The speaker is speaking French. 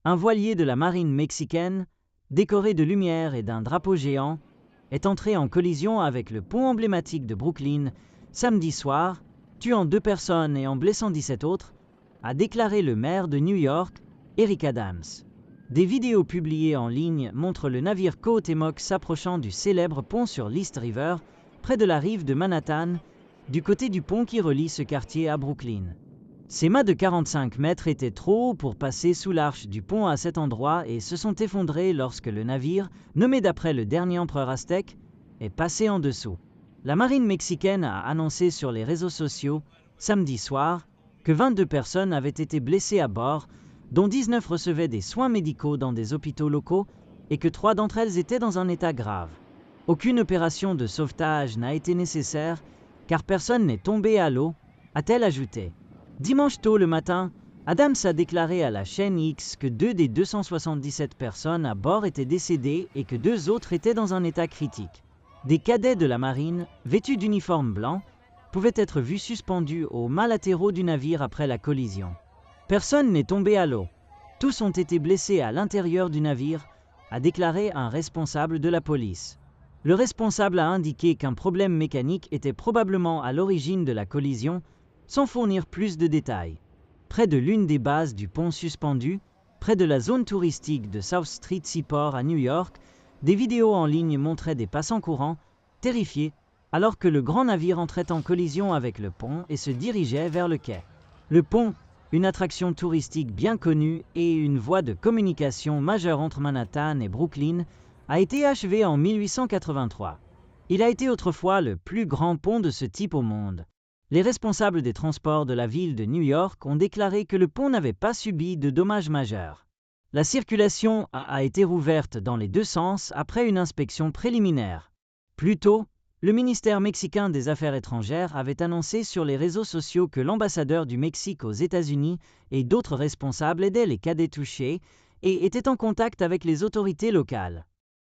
Un voilier de la marine mexicaine, décoré de lumière et d'un drapeau géant, est entré en collision avec le pont emblématique de Brooklyn samedi soir, tuant 2 personnes et en blessant 17 autres, a déclaré le maire de New York, Eric Adams. Des vidéos publiées en ligne montrent le navire Cuauhtémoc s'approchant du célèbre pont sur l'East River, près de la rive de Manhattan, du côté du pont qui relie ce quartier à Brooklyn. Ces mâts de 45 mètres étaient trop hauts pour passer sous l'arche du pont à cet endroit et se sont effondrés lorsque le navire, nommé d'après le dernier empereur aztèque, est passé en dessous. La marine mexicaine a annoncé sur les réseaux sociaux, samedi soir, que 22 personnes avaient été blessées à bord, dont 19 recevaient des soins médicaux dans des hôpitaux locaux et que 3 d'entre elles étaient dans un état grave. Aucune opération de sauvetage n'a été nécessaire, car personne n'est tombé à l'eau, a-t-elle ajouté. Dimanche tôt le matin, Adams a déclaré à la chaîne X que 2 des 277 personnes à bord étaient décédées et que 2 autres étaient dans un état critique. Des cadets de la marine, vêtus d'uniformes blancs, pouvaient être vus suspendus aux mâts latéraux du navire après la collision. Personne n'est tombé à l'eau. Tous ont été blessés à l'intérieur du navire, a déclaré un responsable de la police. Le responsable a indiqué qu'un problème mécanique était probablement à l'origine de la collision, sans fournir plus de détails. Près de l'une des bases du pont suspendu, près de la zone touristique de South Street Seaport à New York, des vidéos en ligne montraient des passants courants, terrifiés, alors que le grand navire entrait en collision avec le pont et se dirigeait vers le quai. Le pont, une attraction touristique bien connue et une voie de communication majeure entre Manhattan et Brooklyn, a été achevé en 1883. Il a été autrefois le plus grand pont de ce type au monde. Les responsables des transports de la ville de New York ont déclaré que le pont n'avait pas subi de dommages majeurs. La circulation a été rouverte dans les 2 sens après une inspection préliminaire. Plus tôt, le ministère mexicain des Affaires étrangères avait annoncé sur les réseaux sociaux que l'ambassadeur du Mexique aux États-Unis et d'autres responsables aidaient les cadets touchés et étaient en contact avec les autorités locales.